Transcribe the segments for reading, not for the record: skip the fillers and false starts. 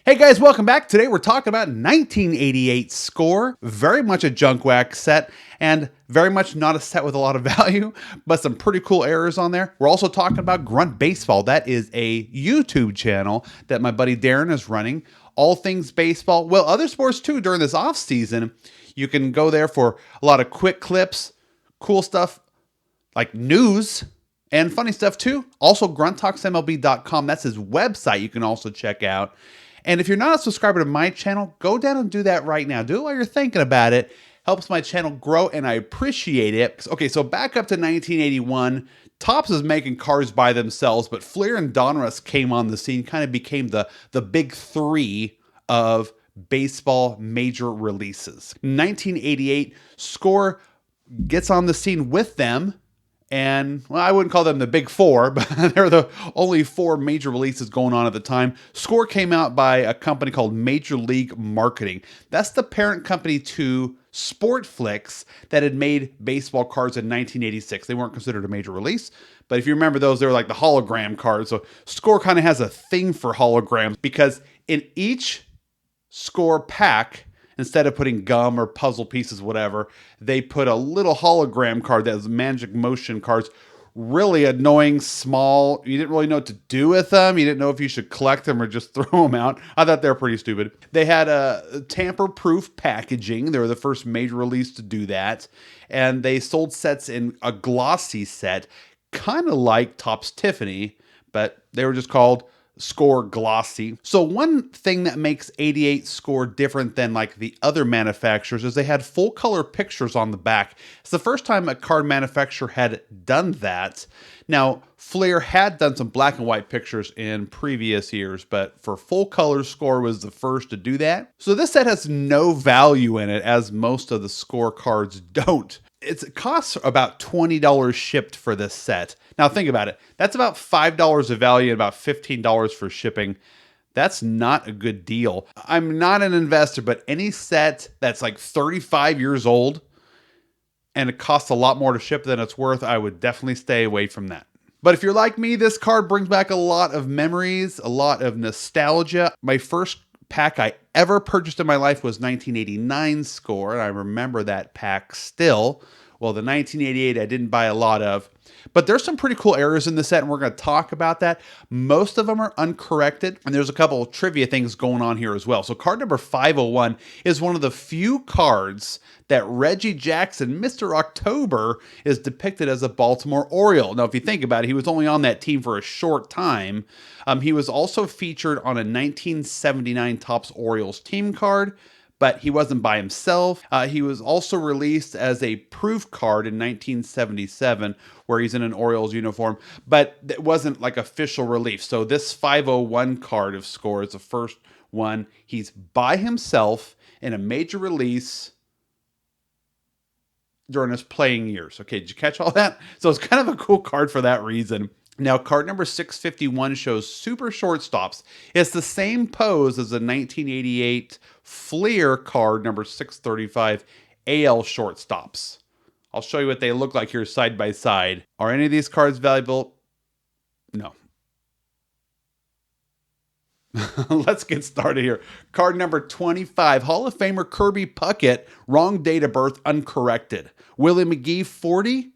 Hey guys, welcome back. Today we're talking about 1988 Score. Very much a junk wax set and very much not a set with a lot of value, but some pretty cool errors on there. We're also talking about Grunt Baseball. That is a YouTube channel that my buddy Darren is running. All things baseball, well, other sports too during this off season. You can go there for a lot of quick clips, cool stuff like news, and funny stuff too. Also, grunttalksmlb.com. That's his website you can also check out. And if you're not a subscriber to my channel, go down and do that right now. Do it while you're thinking about it. Helps my channel grow, and I appreciate it. Okay, so back up to 1981. Topps was making cars by themselves, but Fleer and Donruss came on the scene, kind of became the big three of baseball major releases. 1988, Score gets on the scene with them. And, well, I wouldn't call them the big four, but they were the only four major releases going on at the time. Score came out by a company called Major League Marketing. That's the parent company to Sportflix that had made baseball cards in 1986. They weren't considered a major release, but if you remember those, they were like the hologram cards. So Score kind of has a thing for holograms because in each Score pack, instead of putting gum or puzzle pieces, whatever, they put a little hologram card that was magic motion cards. Really annoying, small. You didn't really know what to do with them. You didn't know if you should collect them or just throw them out. I thought they were pretty stupid. They had a tamper-proof packaging. They were the first major release to do that. And they sold sets in a glossy set, kind of like Topps Tiffany, but they were just called Score Glossy. So one thing that makes 88 Score different than like the other manufacturers is they had full color pictures on the back. It's the first time a card manufacturer had done that. Now, Fleer had done some black and white pictures in previous years, but for full color, Score was the first to do that. So this set has no value in it, as most of the Score cards don't. It costs about $20 shipped for this set. Now think about it. That's about $5 of value and about $15 for shipping. That's not a good deal. I'm not an investor, but any set that's like 35 years old and it costs a lot more to ship than it's worth, I would definitely stay away from that. But if you're like me, this card brings back a lot of memories, a lot of nostalgia. My first pack I ever purchased in my life was 1989 Score, and I remember that pack still. Well, the 1988 I didn't buy a lot of, but there's some pretty cool errors in the set, and we're going to talk about that. Most of them are uncorrected, and there's a couple of trivia things going on here as well. So card number 501 is one of the few cards that Reggie Jackson, Mr. October, is depicted as a Baltimore Oriole. Now, if you think about it, he was only on that team for a short time. He was also featured on a 1979 Topps Orioles team card, but he wasn't by himself. He was also released as a proof card in 1977, where he's in an Orioles uniform, but it wasn't like official release. So this 501 card of Score is the first one. He's by himself in a major release during his playing years. Okay, did you catch all that? So it's kind of a cool card for that reason. Now, card number 651 shows super shortstops. It's the same pose as the 1988 Fleer card number 635 AL shortstops. I'll show you what they look like here side by side. Are any of these cards valuable? No. Let's get started here. Card number 25, Hall of Famer Kirby Puckett, wrong date of birth, uncorrected. Willie McGee, 40,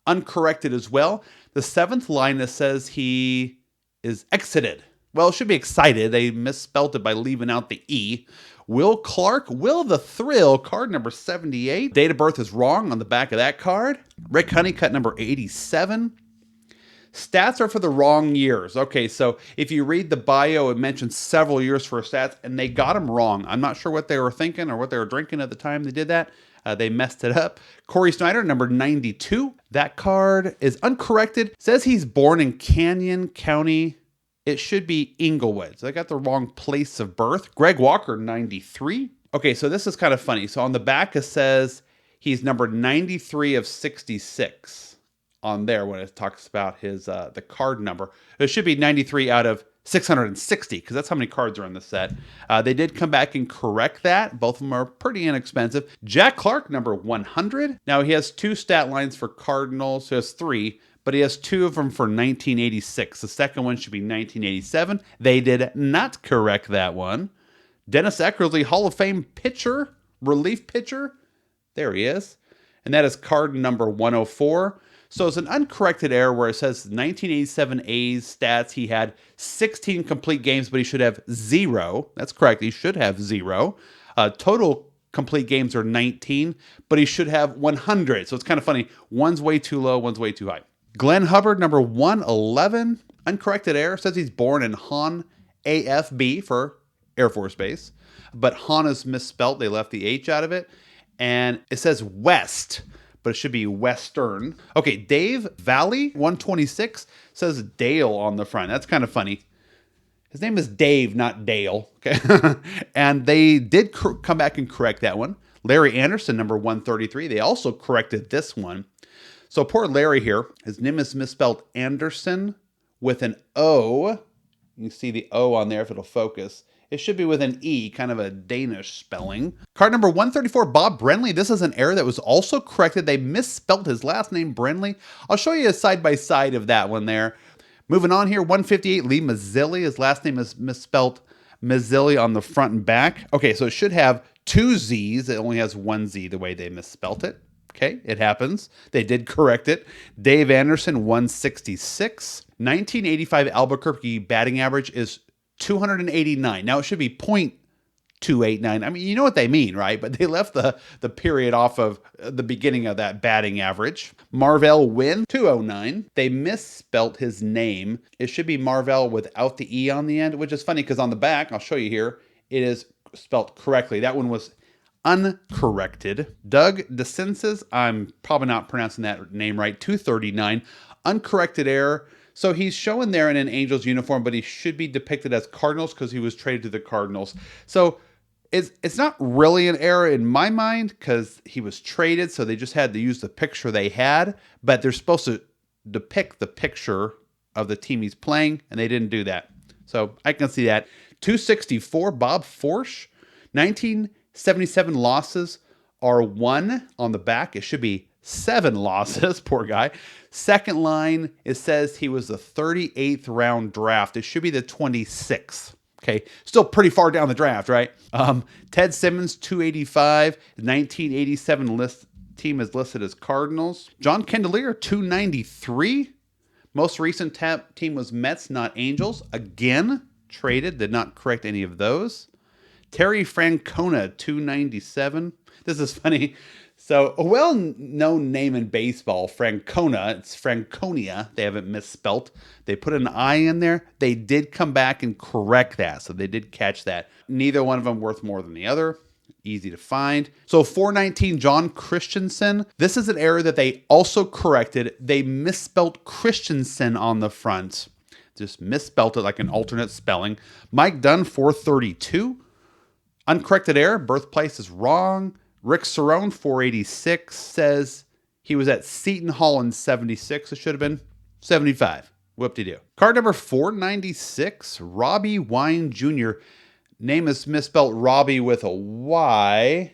uncorrected as well. The seventh line that says he is exited. Well, it should be excited. They misspelled it by leaving out the E. Will Clark, Will the Thrill, card number 78. Date of birth is wrong on the back of that card. Rick Honeycutt, number 87. Stats are for the wrong years. Okay, so if you read the bio, it mentions several years for stats, and they got them wrong. I'm not sure what they were thinking or what they were drinking at the time they did that. They messed it up. Corey Snyder, number 92. That card is uncorrected. Says he's born in Canyon County. It should be Inglewood. So I got the wrong place of birth. Greg Walker, 93. Okay, so this is kind of funny. So on the back, it says he's number 93 of 66 on there when it talks about his the card number. It should be 93 out of 660, because that's how many cards are in the set. They did come back and correct that. Both of them are pretty inexpensive. Jack Clark, number 100. Now, he has two stat lines for Cardinals. So he has three, but he has two of them for 1986. The second one should be 1987. They did not correct that one. Dennis Eckersley, Hall of Fame pitcher, relief pitcher. There he is. And that is card number 104. So it's an uncorrected error where it says 1987 A's stats. He had 16 complete games, but he should have 0. That's correct. He should have 0. Total complete games are 19, but he should have 100. So it's kind of funny. One's way too low, one's way too high. Glenn Hubbard, number 111. Uncorrected error. Says he's born in Han, AFB for Air Force Base. But Han is misspelt. They left the H out of it. And it says West, but it should be Western. Okay, Dave Valley, 126, says Dale on the front. That's kind of funny. His name is Dave, not Dale. Okay, and they did come back and correct that one. Larry Anderson, number 133, they also corrected this one. So poor Larry here, his name is misspelled Anderson with an O. You see the O on there if it'll focus. It should be with an E, kind of a Danish spelling. Card number 134, Bob Brenly. This is an error that was also corrected. They misspelled his last name, Brenly. I'll show you a side-by-side of that one there. Moving on here, 158, Lee Mazzilli. His last name is misspelled Mazzilli on the front and back. Okay, so it should have 2 Z's. It only has 1 Z the way they misspelt it. Okay, it happens. They did correct it. Dave Anderson, 166. 1985 Albuquerque batting average is 289. Now it should be .289. I mean, you know what they mean, right? But they left the period off of the beginning of that batting average. Marvell Wynn, 209. They misspelt his name. It should be Marvell without the E on the end, which is funny because on the back, I'll show you here, it is spelt correctly. That one was uncorrected. Doug DeCences, I'm probably not pronouncing that name right, 239. Uncorrected error. So he's showing there in an Angels uniform, but he should be depicted as Cardinals because he was traded to the Cardinals. So it's not really an error in my mind because he was traded, so they just had to use the picture they had, but they're supposed to depict the picture of the team he's playing, and they didn't do that. So I can see that. 264, Bob Forsch. 1977 losses are 1 on the back. It should be 7 losses, poor guy. Second line, it says he was the 38th round draft. It should be the 26th. Okay, still pretty far down the draft, right? Ted Simmons, 285. 1987 team is listed as Cardinals. John Candelier, 293. Most recent team was Mets, not Angels. Again, traded, did not correct any of those. Terry Francona, 297. This is funny. So a well-known name in baseball, Francona, it's Franconia. They haven't misspelt. They put an I in there. They did come back and correct that. So they did catch that. Neither one of them worth more than the other. Easy to find. So 419, John Christensen. This is an error that they also corrected. They misspelt Christensen on the front. Just misspelt it like an alternate spelling. Mike Dunn, 432. Uncorrected error. Birthplace is wrong. Rick Cerrone, 486, says he was at Seton Hall in 76. It should have been 75. Whoop-de-doo. Card number 496, Robbie Wine Jr. Name is misspelled Robbie with a Y.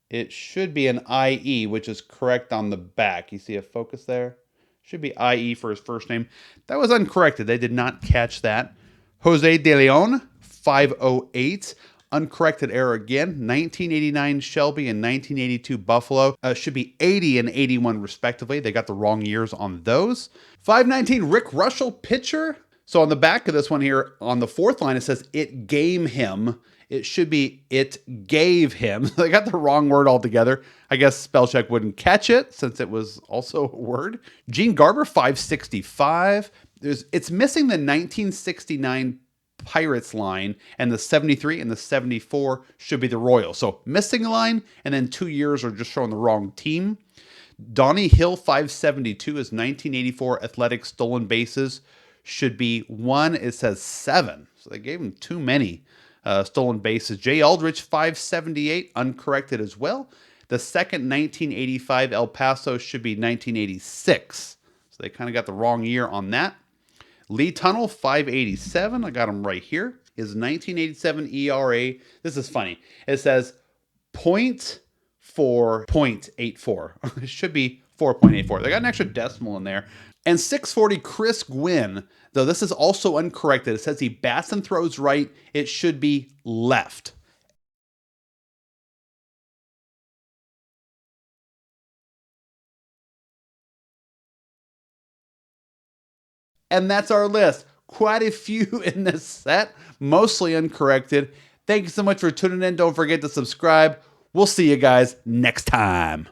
It should be an I-E, which is correct on the back. You see a focus there? Should be I-E for his first name. That was uncorrected. They did not catch that. Jose De Leon, 508. Uncorrected error again. 1989 Shelby and 1982 Buffalo. Should be 80 and 81 respectively. They got the wrong years on those. 519 Rick Russell, pitcher. So on the back of this one here, on the fourth line, it says it game him. It should be it gave him. They got the wrong word altogether. I guess spell check wouldn't catch it since it was also a word. Gene Garber, 565. It's missing the 1969 Pirates line, and the 73 and the 74 should be the Royals. So missing a line, and then 2 years are just showing the wrong team. Donnie Hill, 572 is 1984 athletic stolen bases. Should be 1. It says 7. So they gave him too many stolen bases. Jay Aldrich, 578, uncorrected as well. The second 1985 El Paso should be 1986. So they kind of got the wrong year on that. Lee Tunnel, 587. I got him right here. His 1987 ERA. This is funny. It says 0.84. It should be 4.84. They got an extra decimal in there. And 640 Chris Gwynn, though this is also uncorrected. It says he bats and throws right. It should be left. And that's our list. Quite a few in this set, mostly uncorrected. Thank you so much for tuning in. Don't forget to subscribe. We'll see you guys next time.